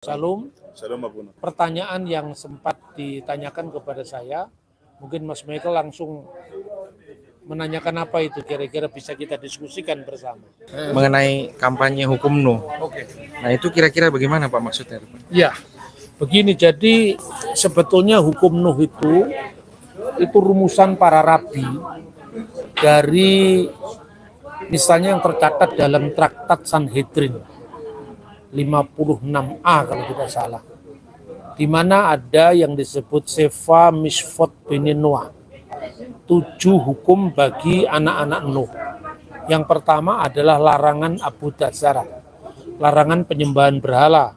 Salam. Salam Abu. Pertanyaan yang sempat ditanyakan kepada saya, mungkin Mas Michael langsung menanyakan apa itu, kira-kira bisa kita diskusikan bersama. Mengenai kampanye hukum Nuh. Oke. Nah itu kira-kira bagaimana Pak maksudnya? Ya, begini, jadi sebetulnya hukum Nuh itu rumusan para rabi dari misalnya yang tercatat dalam traktat Sanhedrin 56A kalau tidak salah, di mana ada yang disebut Sefa Mishfot Bini Noah, 7 hukum bagi anak-anak Nuh. Yang pertama adalah larangan Abu Dzara, larangan penyembahan berhala.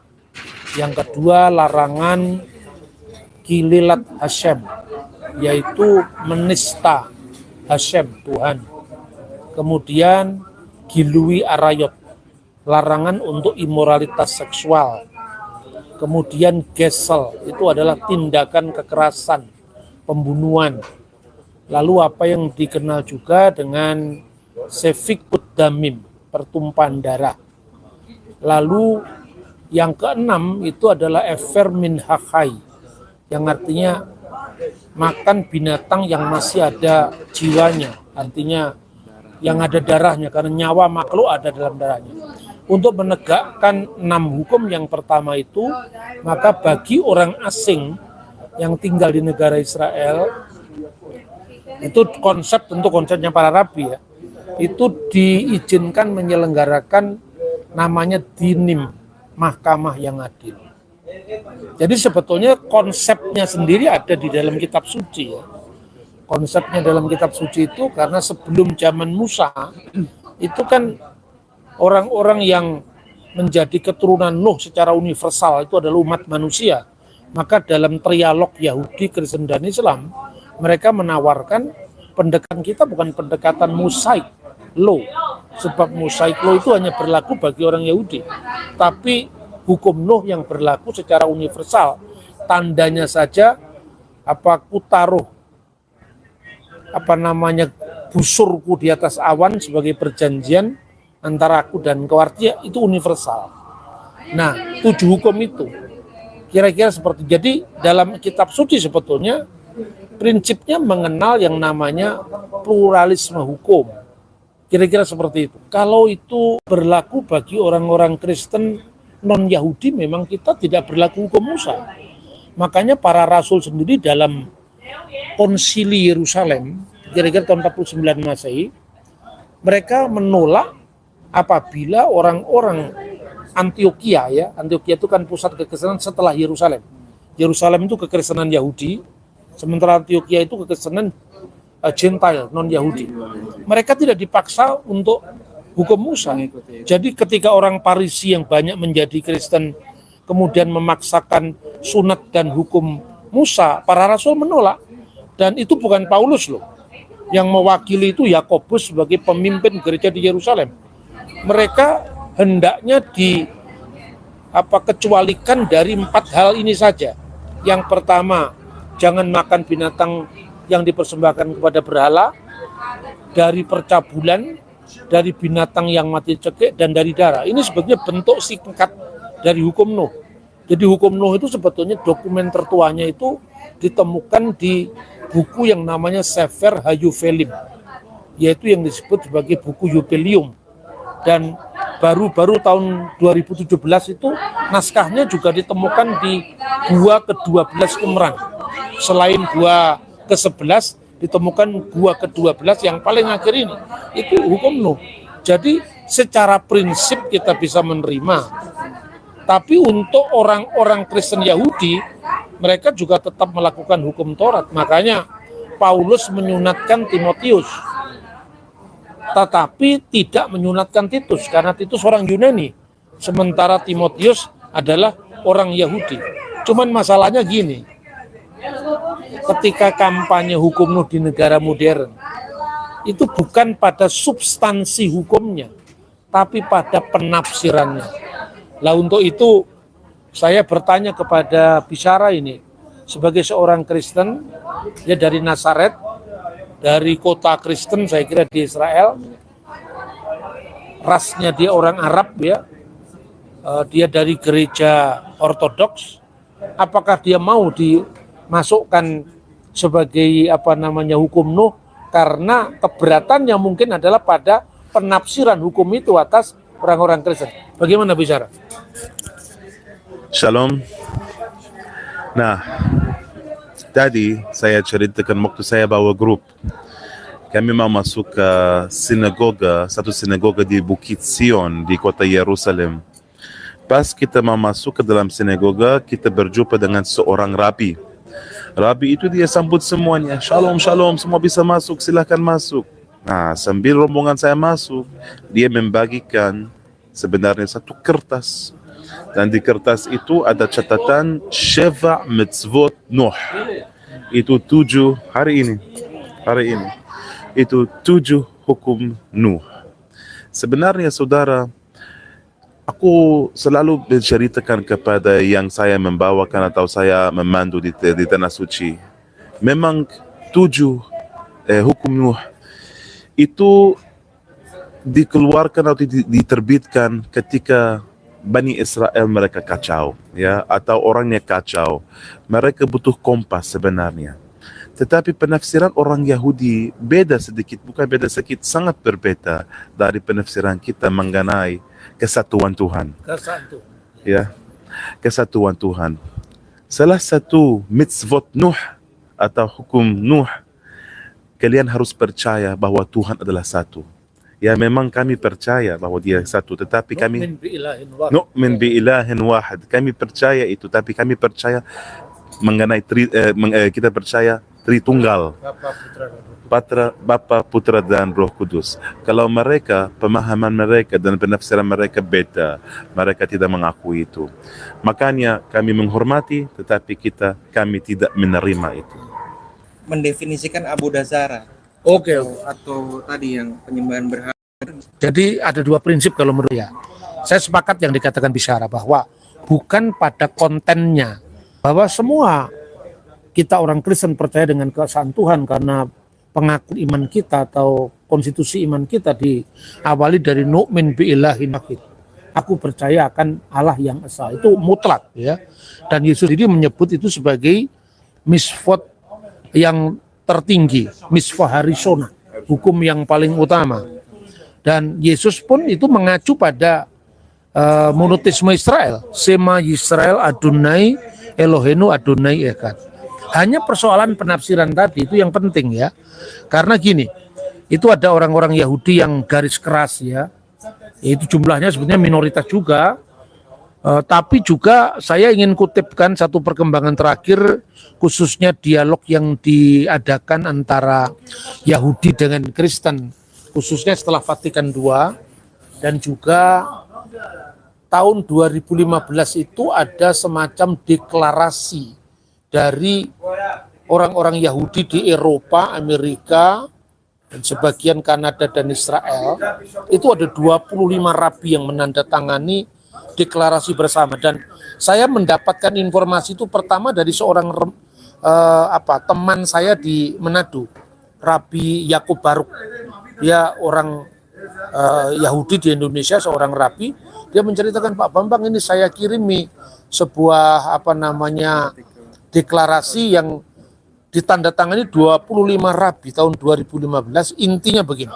Yang kedua larangan Kililat Hashem, yaitu menista Hashem, Tuhan. Kemudian Gilui Arayot, larangan untuk imoralitas seksual. Kemudian gesel, itu adalah tindakan kekerasan, pembunuhan. Lalu apa yang dikenal juga dengan sefik damim, pertumpahan darah. Lalu yang keenam itu adalah efer min hakai, yang artinya makan binatang yang masih ada jiwanya, artinya yang ada darahnya, karena nyawa makhluk ada dalam darahnya. Untuk menegakkan 6 hukum yang pertama itu, maka bagi orang asing yang tinggal di negara Israel, itu tentu konsepnya para rabi ya, itu diizinkan menyelenggarakan namanya dinim, mahkamah yang adil. Jadi sebetulnya konsepnya sendiri ada di dalam kitab suci ya. Konsepnya dalam kitab suci itu karena sebelum zaman Musa itu kan orang-orang yang menjadi keturunan Nuh secara universal itu adalah umat manusia. Maka dalam trialog Yahudi, Kristen dan Islam, mereka menawarkan pendekatan kita bukan pendekatan Mosaic law, sebab Mosaic law itu hanya berlaku bagi orang Yahudi, tapi hukum Nuh yang berlaku secara universal. Tandanya saja aku taruh busurku di atas awan sebagai perjanjian antara aku dan kau, artinya itu universal. Nah, 7 hukum itu kira-kira seperti, jadi dalam kitab suci sebetulnya prinsipnya mengenal yang namanya pluralisme hukum. Kira-kira seperti itu. Kalau itu berlaku bagi orang-orang Kristen non-Yahudi, memang kita tidak berlaku hukum Musa. Makanya para rasul sendiri dalam konsili Yerusalem, kira-kira tahun 49 Masehi, mereka menolak apabila orang-orang Antioquia ya, Antioquia itu kan pusat kekristenan setelah Yerusalem. Yerusalem itu kekristenan Yahudi, sementara Antioquia itu kekristenan Gentile, non-Yahudi. Mereka tidak dipaksa untuk hukum Musa. Jadi ketika orang Parisi yang banyak menjadi Kristen kemudian memaksakan sunat dan hukum Musa, para rasul menolak. Dan itu bukan Paulus loh. Yang mewakili itu Yakobus sebagai pemimpin gereja di Yerusalem. Mereka hendaknya kecualikan dari 4 hal ini saja. Yang pertama, jangan makan binatang yang dipersembahkan kepada berhala, dari percabulan, dari binatang yang mati cekik, dan dari darah. Ini sebetulnya bentuk singkat dari hukum Nuh. Jadi hukum Nuh itu sebetulnya dokumen tertuanya itu ditemukan di buku yang namanya Sefer Hayuvelim, yaitu yang disebut sebagai buku Yubelium. Dan baru-baru tahun 2017 itu naskahnya juga ditemukan di gua ke-12 Qumran. Selain gua ke-11 ditemukan gua ke-12 yang paling akhir ini, itu hukum Nuh. Jadi secara prinsip kita bisa menerima. Tapi untuk orang-orang Kristen Yahudi, mereka juga tetap melakukan hukum Taurat. Makanya Paulus menyunatkan Timotius, tetapi tidak menyunatkan Titus, karena Titus orang Yunani, sementara Timotius adalah orang Yahudi. Cuman masalahnya gini, ketika kampanye hukum Nuh di negara modern, itu bukan pada substansi hukumnya, tapi pada penafsirannya. Lah untuk itu saya bertanya kepada bicara ini sebagai seorang Kristen ya, dari Nazaret, dari kota Kristen saya kira di Israel, rasnya dia orang Arab ya, dia dari gereja ortodoks, apakah dia mau dimasukkan sebagai hukum Nuh, karena keberatannya mungkin adalah pada penafsiran hukum itu atas orang-orang Kristen. Bagaimana bicara? Shalom. Nah, tadi saya ceritakan waktu saya bawa grup. Kami mau masuk ke satu sinagoga di Bukit Sion di kota Yerusalem. Pas kita mau masuk ke dalam sinagoga, kita berjumpa dengan seorang rabi. Rabi itu dia sambut semuanya. Shalom, shalom, semua bisa masuk, silahkan masuk. Nah, sambil rombongan saya masuk, dia membagikan sebenarnya satu kertas. Dan di kertas itu ada catatan Sheva Mitzvot Nuh. Itu 7 hari ini. Itu 7 hukum Nuh. Sebenarnya saudara, aku selalu menceritakan kepada yang saya membawakan atau saya memandu di Tanah Suci. Memang 7 hukum Nuh itu dikeluarkan atau diterbitkan ketika Bani Israel mereka kacau, ya, atau orangnya kacau. Mereka butuh kompas sebenarnya. Tetapi penafsiran orang Yahudi beda sedikit, bukan beda sedikit, sangat berbeda dari penafsiran kita mengenai kesatuan Tuhan. Ya, kesatuan Tuhan. Salah satu mitzvot Nuh atau hukum Nuh, kalian harus percaya bahwa Tuhan adalah satu. Ya, memang kami percaya bahwa dia satu, tetapi kami nu'min bi ilahin wahid. Kami percaya itu, tapi kami percaya mengenai kita percaya Tritunggal, Bapa, Putra dan Roh Kudus. Kalau mereka, pemahaman mereka dan penafsiran mereka beda, mereka tidak mengakui itu. Makanya kami menghormati, tetapi kami tidak menerima itu. Mendefinisikan Abu Dazara. Oke. Atau tadi yang penyembahan berhala. Jadi ada 2 prinsip kalau menurut saya. Saya sepakat yang dikatakan Bisyara bahwa bukan pada kontennya, bahwa semua kita orang Kristen percaya dengan keesaan Tuhan karena pengakuan iman kita atau konstitusi iman kita diawali dari nu'min bi ilahin wahid. Aku percaya akan Allah yang esa. Itu mutlak, ya. Dan Yesus ini menyebut itu sebagai misvot yang tertinggi, misvah harisona, hukum yang paling utama. Dan Yesus pun itu mengacu pada monoteisme Israel, Sema Yisrael Adonai Elohenu Adonai Echad. Hanya persoalan penafsiran tadi itu yang penting, ya. Karena gini, itu ada orang-orang Yahudi yang garis keras, ya. Itu jumlahnya sebetulnya minoritas juga. Tapi juga saya ingin kutipkan satu perkembangan terakhir, khususnya dialog yang diadakan antara Yahudi dengan Kristen, khususnya setelah Vatikan II, dan juga tahun 2015 itu ada semacam deklarasi dari orang-orang Yahudi di Eropa, Amerika, dan sebagian Kanada dan Israel. Itu ada 25 rabi yang menandatangani deklarasi bersama, dan saya mendapatkan informasi itu pertama dari seorang teman saya di Manado, Rabi Yakub Baruk. Dia orang Yahudi di Indonesia, seorang rabi. Dia menceritakan, Pak Bambang, ini saya kirimi sebuah deklarasi yang ditandatangani 25 rabi tahun 2015. Intinya begini,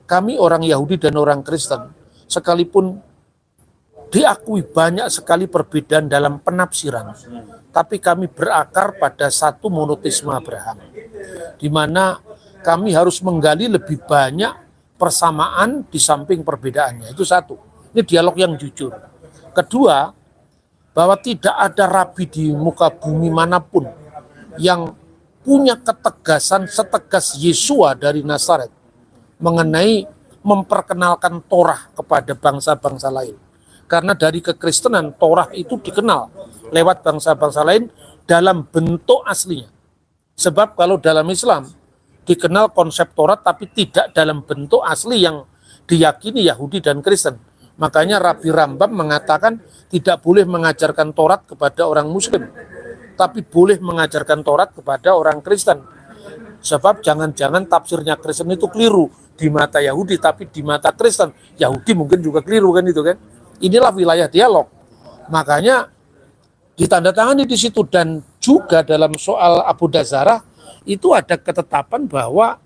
kami orang Yahudi dan orang Kristen sekalipun diakui banyak sekali perbedaan dalam penafsiran, tapi kami berakar pada satu monoteisme Abraham, di mana kami harus menggali lebih banyak persamaan di samping perbedaannya. Itu satu. Ini dialog yang jujur. Kedua, bahwa tidak ada rabi di muka bumi manapun yang punya ketegasan setegas Yesua dari Nazaret mengenai memperkenalkan Torah kepada bangsa-bangsa lain. Karena dari kekristenan, Torah itu dikenal lewat bangsa-bangsa lain dalam bentuk aslinya. Sebab kalau dalam Islam dikenal konsep Taurat tapi tidak dalam bentuk asli yang diyakini Yahudi dan Kristen. Makanya Rabi Rambam mengatakan tidak boleh mengajarkan Taurat kepada orang Muslim, tapi boleh mengajarkan Taurat kepada orang Kristen. Sebab jangan-jangan tafsirnya Kristen itu keliru di mata Yahudi, tapi di mata Kristen Yahudi mungkin juga keliru, kan itu kan. Inilah wilayah dialog. Makanya ditandatangani di situ, dan juga dalam soal Abu Dzarah itu ada ketetapan bahwa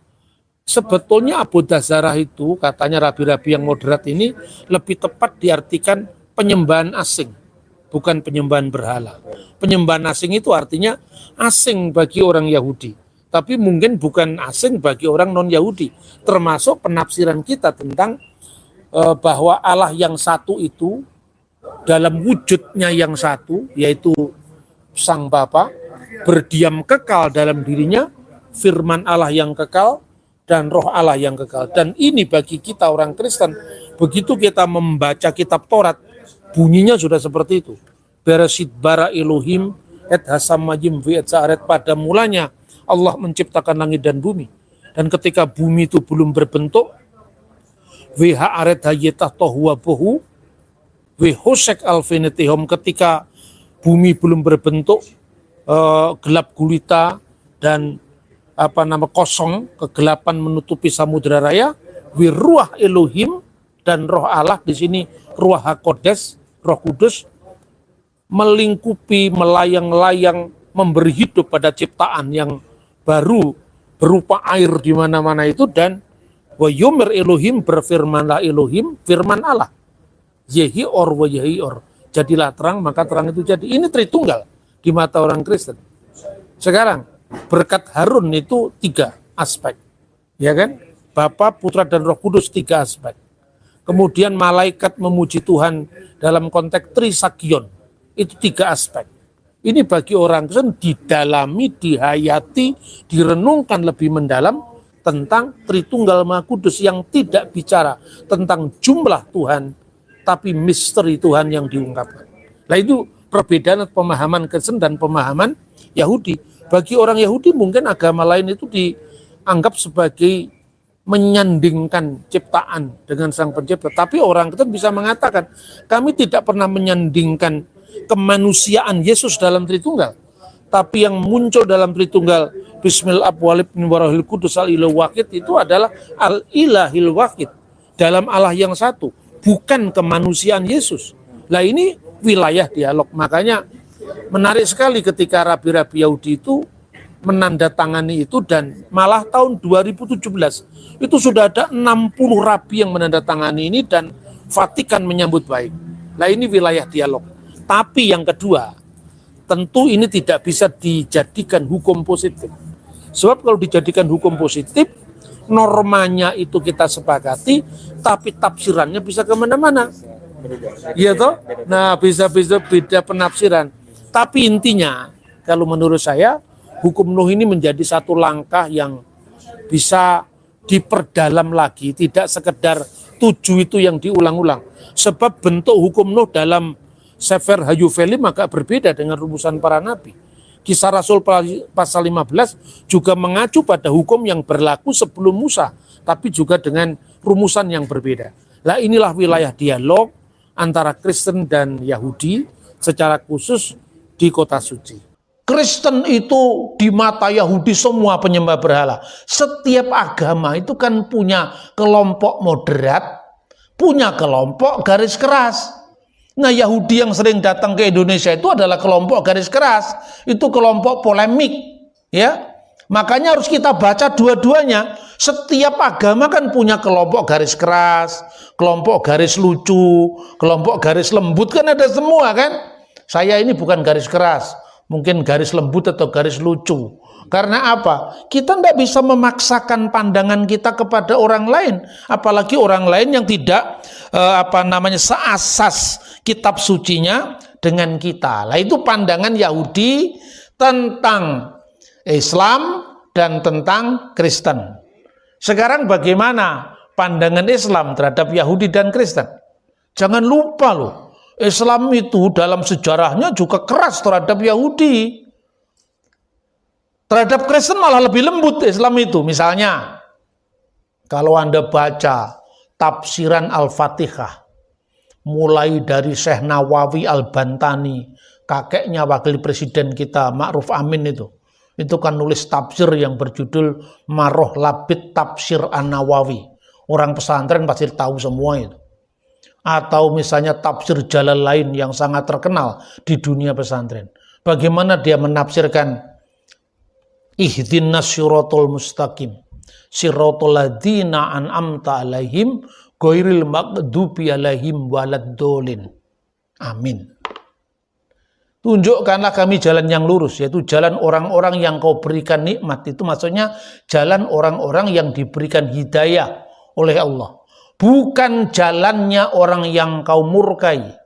sebetulnya Abu Dzarah itu, katanya rabi-rabi yang moderat ini, lebih tepat diartikan penyembahan asing, bukan penyembahan berhala. Penyembahan asing itu artinya asing bagi orang Yahudi, tapi mungkin bukan asing bagi orang non-Yahudi, termasuk penafsiran kita tentang bahwa Allah yang satu itu dalam wujudnya yang satu, yaitu Sang Bapa, berdiam kekal dalam dirinya, firman Allah yang kekal, dan roh Allah yang kekal. Dan ini bagi kita orang Kristen, begitu kita membaca kitab Taurat, bunyinya sudah seperti itu. Bereshit bara Elohim et hasam majim vi et sa'aret, pada mulanya Allah menciptakan langit dan bumi. Dan ketika bumi itu belum berbentuk, wha aret hayetah tohuwa bohu, wehosek alfinetihom, ketika bumi belum berbentuk, gelap gulita dan kosong, kegelapan menutupi samudera raya, wiruah Elohim, dan roh Allah, di sini ruah hakodes, roh kudus, melingkupi, melayang-layang, memberi hidup pada ciptaan yang baru berupa air di mana-mana itu. Dan wa yomer Elohim, berfirmanlah Elohim, firman Allah, yehi or wa yehi or, jadilah terang maka terang itu jadi. Ini Tritunggal di mata orang Kristen. Sekarang berkat Harun itu 3 aspek, ya kan? Bapa, Putra, dan Roh Kudus 3 aspek. Kemudian malaikat memuji Tuhan dalam konteks Trisagion, itu 3 aspek. Ini bagi orang Kristen didalami, dihayati, direnungkan lebih mendalam tentang Tritunggal Maha Kudus, yang tidak bicara tentang jumlah Tuhan, tapi misteri Tuhan yang diungkapkan. Nah, itu perbedaan pemahaman Kristen dan pemahaman Yahudi. Bagi orang Yahudi mungkin agama lain itu dianggap sebagai menyandingkan ciptaan dengan Sang Pencipta. Tapi orang Kristen bisa mengatakan, kami tidak pernah menyandingkan kemanusiaan Yesus dalam Tritunggal. Tapi yang muncul dalam Tritunggal, Bismil Abwalib min Warahil Kudus al-Ilah Wahid, itu adalah al-Ilahil Wahid, dalam Allah yang satu, bukan kemanusiaan Yesus. Nah, ini wilayah dialog. Makanya menarik sekali ketika rabi-rabi Yahudi itu menandatangani itu, dan malah tahun 2017 itu sudah ada 60 rabi yang menandatangani ini, dan Vatikan menyambut baik. Nah, ini wilayah dialog. Tapi yang kedua, tentu ini tidak bisa dijadikan hukum positif. Sebab kalau dijadikan hukum positif, normanya itu kita sepakati, tapi tafsirannya bisa kemana-mana. Iya toh? Nah, bisa-bisa beda penafsiran. Tapi intinya, kalau menurut saya, hukum Nuh ini menjadi satu langkah yang bisa diperdalam lagi, tidak sekedar 7 itu yang diulang-ulang. Sebab bentuk hukum Nuh dalam Sefer Hayuvelim agak berbeda dengan rumusan para nabi. Kisah Rasul pasal 15 juga mengacu pada hukum yang berlaku sebelum Musa, tapi juga dengan rumusan yang berbeda. Nah, inilah wilayah dialog antara Kristen dan Yahudi, secara khusus di Kota Suci. Kristen itu di mata Yahudi semua penyembah berhala. Setiap agama itu kan punya kelompok moderat, punya kelompok garis keras. Nah, Yahudi yang sering datang ke Indonesia itu adalah kelompok garis keras. Itu kelompok polemik, ya. Makanya harus kita baca dua-duanya. Setiap agama kan punya kelompok garis keras, kelompok garis lucu, kelompok garis lembut, kan ada semua kan. Saya ini bukan garis keras, mungkin garis lembut atau garis lucu. Karena apa? Kita tidak bisa memaksakan pandangan kita kepada orang lain, apalagi orang lain yang tidak seasas kitab sucinya dengan kita. Lah, itu pandangan Yahudi tentang Islam dan tentang Kristen. Sekarang bagaimana pandangan Islam terhadap Yahudi dan Kristen? Jangan lupa loh, Islam itu dalam sejarahnya juga keras terhadap Yahudi. Terhadap Kristen malah lebih lembut Islam itu. Misalnya, kalau Anda baca tafsiran Al-Fatihah, mulai dari Syekh Nawawi Al-Bantani, kakeknya wakil presiden kita, Ma'ruf Amin itu kan nulis tafsir yang berjudul Maroh Labid Tafsir An-Nawawi. Orang pesantren pasti tahu semua itu. atau misalnya tafsir Jalalain yang sangat terkenal di dunia pesantren. Bagaimana dia menafsirkan ihdinas siratal mustaqim siratal ladzina an'amta alaihim ghairil maghdubi alaihim waladdallin. Amin. Tunjukkanlah kami jalan yang lurus, yaitu jalan orang-orang yang kau berikan nikmat. Itu maksudnya jalan orang-orang yang diberikan hidayah oleh Allah. Bukan jalannya orang yang kau murkai.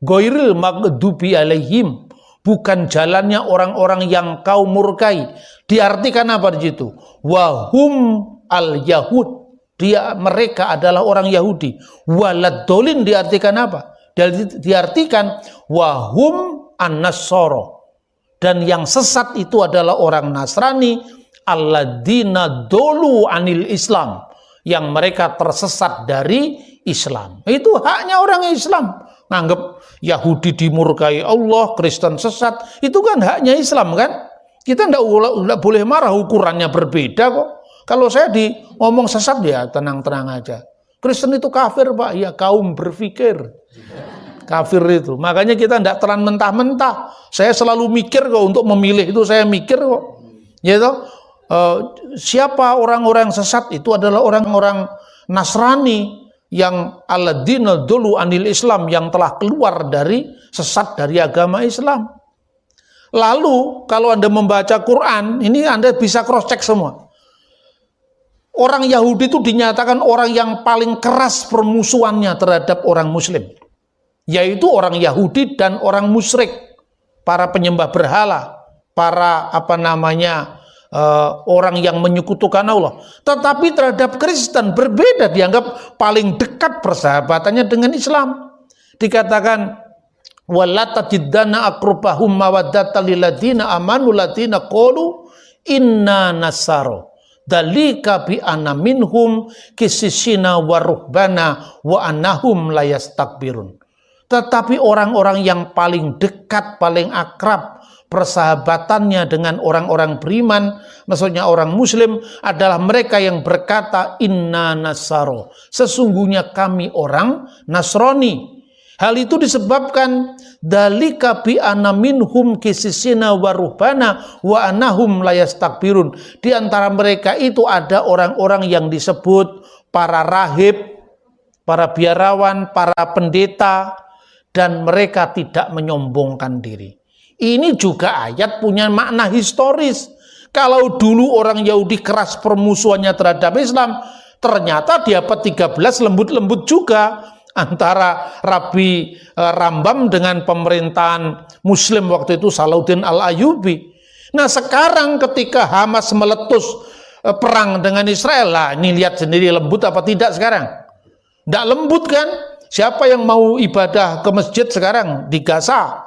Ghairil maghdubi alaihim, bukan jalannya orang-orang yang kau murkai. Diartikan apa di situ? Wahum al-yahud, mereka adalah orang Yahudi. Waladdallin diartikan apa? Diartikan wahum an-nasara, dan yang sesat itu adalah orang Nasrani, alladzina dolu anil Islam, yang mereka tersesat dari Islam. Itu haknya orang Islam. Nganggap Yahudi dimurkai Allah, Kristen sesat, itu kan haknya Islam kan? Kita tidak boleh marah, ukurannya berbeda kok. Kalau saya ngomong sesat ya tenang-tenang aja. Kristen itu kafir Pak, ya kaum berpikir. Kafir itu. Makanya kita tidak telan mentah-mentah. Saya selalu mikir kok, untuk memilih itu saya mikir kok. Gitu. Siapa orang-orang sesat? Itu adalah orang-orang Nasrani yang alladzina dulu anil Islam, yang telah keluar dari sesat dari agama Islam. Lalu kalau Anda membaca Quran, ini Anda bisa cross check semua. Orang Yahudi itu dinyatakan orang yang paling keras permusuhannya terhadap orang Muslim, yaitu orang Yahudi dan orang musyrik, para penyembah berhala, para orang yang menyekutukan Allah. Tetapi terhadap Kristen berbeda, dianggap paling dekat persahabatannya dengan Islam. Dikatakan wala tajiddana aqrabahum mawaddatan lil ladzina amanu ladzina qalu inna nasara dalika bi anna minhum kisisina wa ruhbana wa annahum layastakbirun. Tetapi orang-orang yang paling dekat, paling akrab persahabatannya dengan orang-orang beriman, maksudnya orang Muslim, adalah mereka yang berkata inna nasaro, sesungguhnya kami orang Nasrani. Hal itu disebabkan dalika bi anna minhum kisisina wa ruhbana wa annahum layastakbirun. Di antara mereka itu ada orang-orang yang disebut para rahib, para biarawan, para pendeta, dan mereka tidak menyombongkan diri. Ini juga ayat punya makna historis. Kalau dulu orang Yahudi keras permusuhannya terhadap Islam, ternyata di abad 13 lembut-lembut juga antara Rabi Rambam dengan pemerintahan Muslim waktu itu Salahuddin Al-Ayyubi. Nah sekarang ketika Hamas meletus perang dengan Israel, lah ini lihat sendiri lembut apa tidak sekarang? Tidak lembut kan? Siapa yang mau ibadah ke masjid sekarang di Gaza?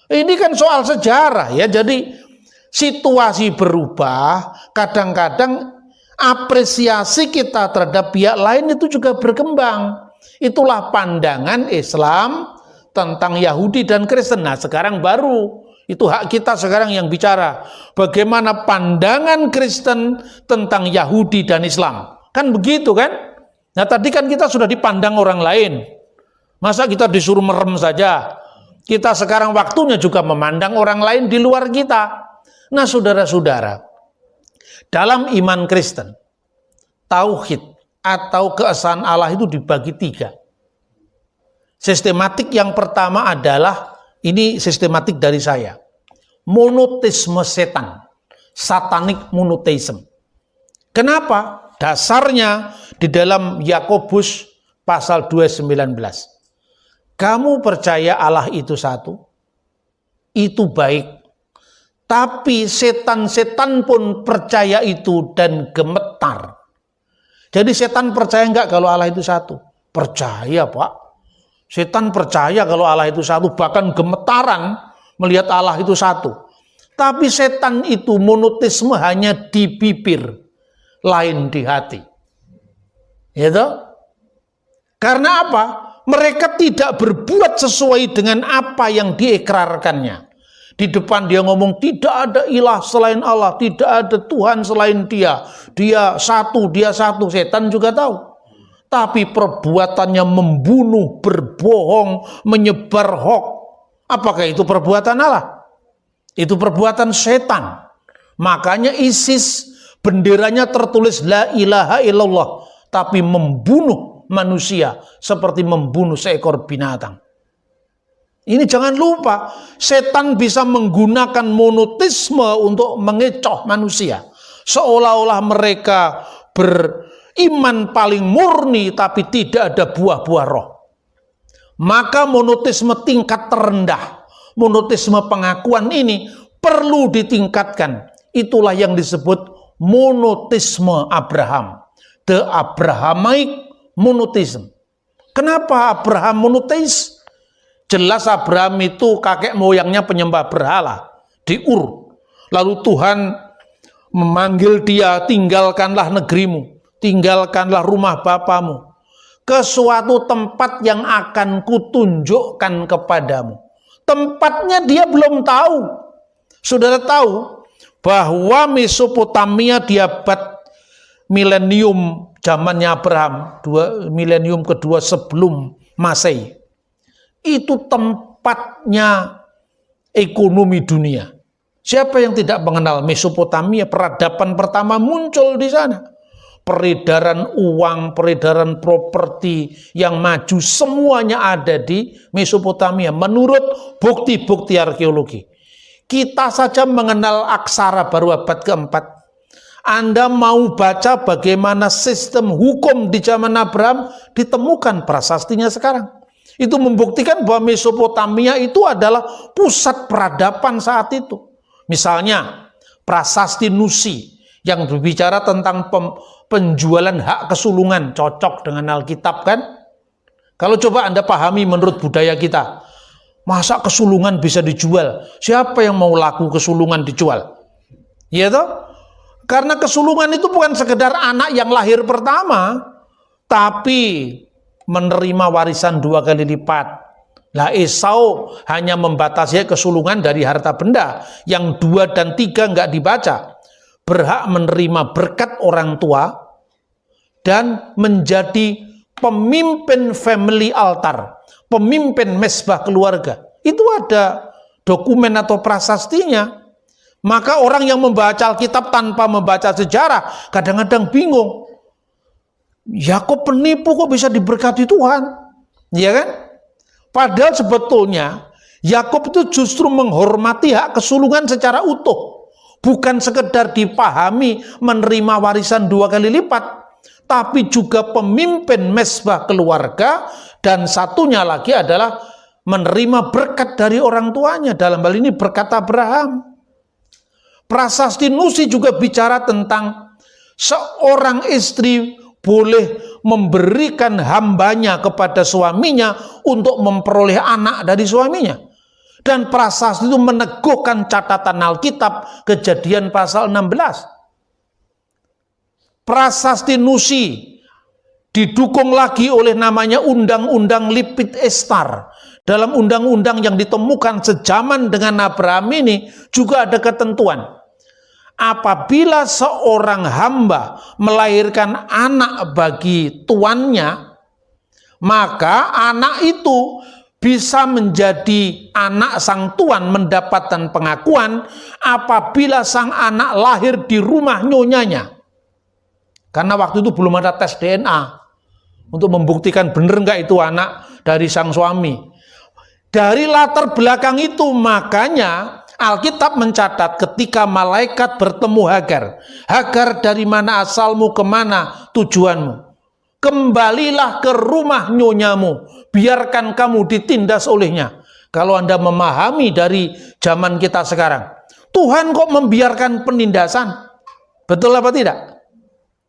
Ini kan soal sejarah ya. Jadi situasi berubah, kadang-kadang apresiasi kita terhadap pihak lain itu juga berkembang. Itulah pandangan Islam tentang Yahudi dan Kristen. Nah sekarang baru, itu hak kita sekarang yang bicara. Bagaimana pandangan Kristen tentang Yahudi dan Islam. Kan begitu kan? Nah tadi kan kita sudah dipandang orang lain. Masa kita disuruh merem saja? Kita sekarang waktunya juga memandang orang lain di luar kita. Nah saudara-saudara, dalam iman Kristen, tauhid atau keesaan Allah itu dibagi 3. Sistematik yang pertama adalah, ini sistematik dari saya, monoteisme setan, satanic monotheism. Kenapa? Dasarnya di dalam Yakobus pasal 2:19. Kamu percaya Allah itu satu, itu baik. Tapi setan-setan pun percaya itu dan gemetar. Jadi setan percaya enggak kalau Allah itu satu? Percaya Pak. Setan percaya kalau Allah itu satu, bahkan gemetaran melihat Allah itu satu. Tapi setan itu monoteisme hanya di bibir, lain di hati. Gitu? Karena apa? Mereka tidak berbuat sesuai dengan apa yang diikrarkannya. Di depan dia ngomong tidak ada ilah selain Allah, tidak ada Tuhan selain dia. Dia satu, setan juga tahu. tapi perbuatannya membunuh, berbohong, menyebar hoax. Apakah itu perbuatan Allah? Itu perbuatan setan. Makanya ISIS benderanya tertulis la ilaha illallah, tapi membunuh manusia seperti membunuh seekor binatang. Ini jangan lupa, setan bisa menggunakan monoteisme untuk mengecoh manusia. Seolah-olah mereka beriman paling murni, tapi tidak ada buah-buah roh. Maka monoteisme tingkat terendah, monoteisme pengakuan ini perlu ditingkatkan. Itulah yang disebut monoteisme Abraham. The Abrahamic monotheism. Kenapa Abraham monoteis? Jelas Abraham itu kakek moyangnya penyembah berhala di Ur. Lalu Tuhan memanggil dia, tinggalkanlah negerimu, tinggalkanlah rumah bapamu, ke suatu tempat yang akan kutunjukkan kepadamu. Tempatnya dia belum tahu. Saudara tahu bahwa Mesopotamia di abad milenium zamannya Abraham, milenium kedua sebelum Masehi, itu tempatnya ekonomi dunia. Siapa yang tidak mengenal Mesopotamia? Peradaban pertama muncul di sana. Peredaran uang, peredaran properti yang maju, semuanya ada di Mesopotamia menurut bukti-bukti arkeologi. Kita saja mengenal aksara baru abad keempat. Anda mau baca bagaimana sistem hukum di zaman Abraham, ditemukan prasastinya sekarang. Itu membuktikan bahwa Mesopotamia itu adalah pusat peradaban saat itu. Misalnya prasasti Nusi yang berbicara tentang penjualan hak kesulungan, cocok dengan Alkitab kan? Kalau coba Anda pahami menurut budaya kita, masa kesulungan bisa dijual? Siapa yang mau laku kesulungan dijual? Ya toh? Karena kesulungan itu bukan sekedar anak yang lahir pertama, tapi menerima warisan 2 kali lipat. Lah Esau hanya membatasi kesulungan dari harta benda, yang 2 dan 3 enggak dibaca. Berhak menerima berkat orang tua dan menjadi pemimpin family altar, pemimpin mesbah keluarga. Itu ada dokumen atau prasastinya. Maka orang yang membaca Alkitab tanpa membaca sejarah kadang-kadang bingung. Yakub penipu kok bisa diberkati Tuhan, ya kan? Padahal sebetulnya Yakub itu justru menghormati hak kesulungan secara utuh, bukan sekedar dipahami menerima warisan 2 kali lipat, tapi juga pemimpin mesbah keluarga, dan satunya lagi adalah menerima berkat dari orang tuanya, dalam hal ini berkat Abraham. Prasasti Nusi juga bicara tentang seorang istri boleh memberikan hambanya kepada suaminya untuk memperoleh anak dari suaminya. Dan prasasti itu meneguhkan catatan Alkitab, Kejadian pasal 16. Prasasti Nusi didukung lagi oleh namanya Undang-Undang Lipit Estar. Dalam undang-undang yang ditemukan sejaman dengan Abraham ini juga ada ketentuan. Apabila seorang hamba melahirkan anak bagi tuannya, maka anak itu bisa menjadi anak sang tuan, mendapatkan pengakuan apabila sang anak lahir di rumah nyonyanya. Karena waktu itu belum ada tes DNA untuk membuktikan benar nggak itu anak dari sang suami. Dari latar belakang itu makanya Alkitab mencatat ketika malaikat bertemu Hagar. Hagar, dari mana asalmu, kemana tujuanmu? Kembalilah ke rumah nyonyamu, biarkan kamu ditindas olehnya. Kalau Anda memahami dari zaman kita sekarang, Tuhan kok membiarkan penindasan? Betul apa tidak?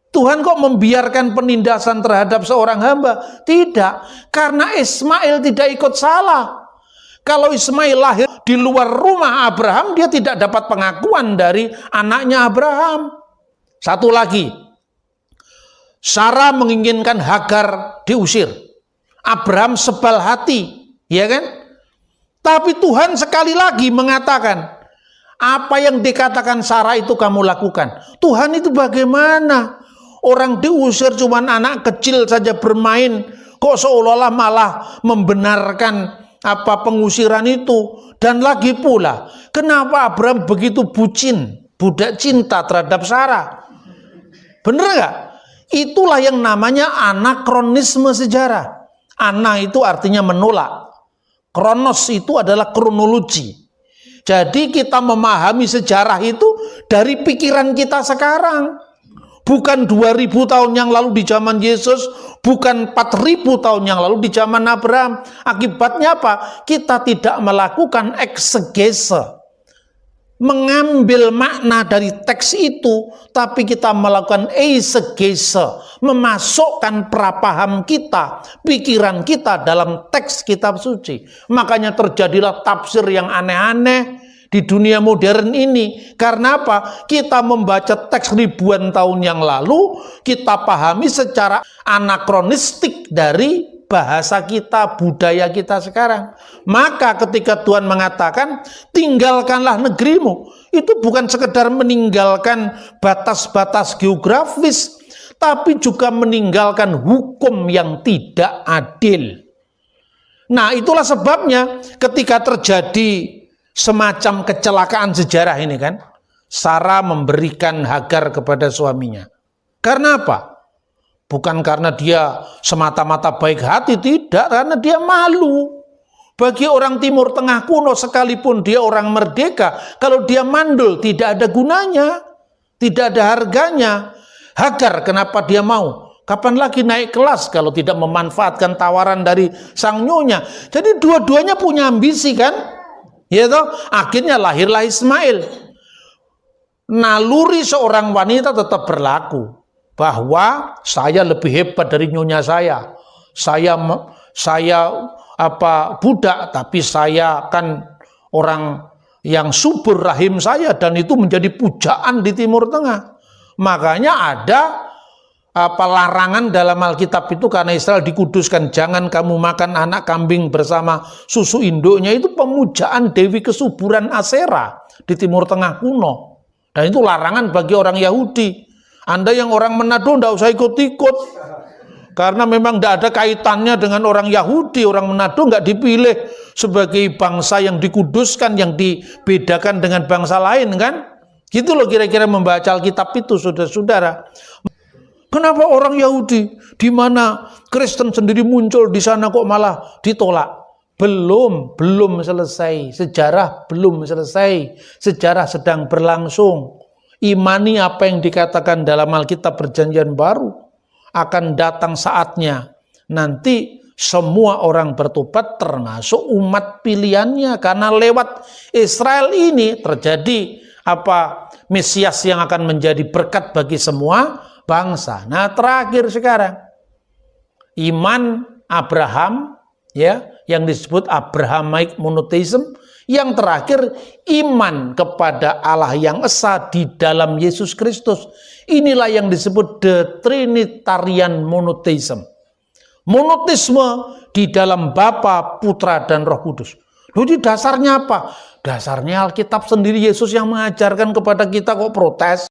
Tuhan kok membiarkan penindasan terhadap seorang hamba? Tidak, karena Ismail tidak ikut salah. Kalau Ismail lahir di luar rumah Abraham, dia tidak dapat pengakuan dari anaknya Abraham. Satu lagi, Sarah menginginkan Hagar diusir. Abraham sebal hati, ya kan? Tapi Tuhan sekali lagi mengatakan, apa yang dikatakan Sarah itu kamu lakukan. Tuhan itu bagaimana? Orang diusir cuman anak kecil saja bermain, kok seolah-olah malah membenarkan apa pengusiran itu. Dan lagi pula, kenapa Abraham begitu bucin, budak cinta terhadap Sarah? Bener nggak? Itulah yang namanya anakronisme sejarah. Ana itu artinya menolak. Kronos itu adalah kronologi. Jadi kita memahami sejarah itu dari pikiran kita sekarang. Bukan 2000 tahun yang lalu di zaman Yesus, bukan 4000 tahun yang lalu di zaman Abraham. Akibatnya apa? Kita tidak melakukan eksegese, mengambil makna dari teks itu, tapi kita melakukan eisegese, memasukkan prapaham kita, pikiran kita dalam teks kitab suci. Makanya terjadilah tafsir yang aneh-aneh di dunia modern ini. Karena apa? Kita membaca teks ribuan tahun yang lalu, kita pahami secara anakronistik dari bahasa kita, budaya kita sekarang. Maka ketika Tuhan mengatakan, tinggalkanlah negerimu, itu bukan sekedar meninggalkan batas-batas geografis, tapi juga meninggalkan hukum yang tidak adil. Nah, itulah sebabnya ketika terjadi semacam kecelakaan sejarah ini kan, Sarah memberikan Hagar kepada suaminya. Karena apa? Bukan karena dia semata-mata baik hati, tidak, karena dia malu. Bagi orang Timur Tengah kuno, sekalipun dia orang merdeka, kalau dia mandul tidak ada gunanya, tidak ada harganya. Hagar, kenapa dia mau? Kapan lagi naik kelas kalau tidak memanfaatkan tawaran dari sang nyonya? Jadi dua-duanya punya ambisi kan? Ya toh, akhirnya lahirlah Ismail. Naluri seorang wanita tetap berlaku, bahwa saya lebih hebat dari nyonya saya. Saya budak, tapi saya kan orang yang subur rahim saya, dan itu menjadi pujaan di Timur Tengah. Makanya ada larangan dalam Alkitab itu, karena Israel dikuduskan, jangan kamu makan anak kambing bersama susu induknya. Itu pemujaan Dewi kesuburan Asera di Timur Tengah kuno, dan itu larangan bagi orang Yahudi. Anda yang orang Manado tidak usah ikut-ikut, karena memang tidak ada kaitannya dengan orang Yahudi. Orang Manado nggak dipilih sebagai bangsa yang dikuduskan, yang dibedakan dengan bangsa lain kan. Gitu loh kira-kira membaca Alkitab itu, saudara-saudara. Kenapa orang Yahudi, di mana Kristen sendiri muncul di sana, kok malah ditolak? Belum selesai. Sejarah belum selesai. Sejarah sedang berlangsung. Imani apa yang dikatakan dalam Alkitab Perjanjian Baru. Akan datang saatnya. Nanti semua orang bertobat, termasuk umat pilihannya. Karena lewat Israel ini terjadi Mesias yang akan menjadi berkat bagi semua bangsa. Nah, terakhir sekarang iman Abraham, ya, yang disebut Abrahamic monotheism. Yang terakhir iman kepada Allah yang esa di dalam Yesus Kristus. Inilah yang disebut the Trinitarian monotheism. Monoteisme di dalam Bapa, Putra, dan Roh Kudus. Jadi dasarnya apa? Dasarnya Alkitab sendiri, Yesus yang mengajarkan kepada kita, kok protes?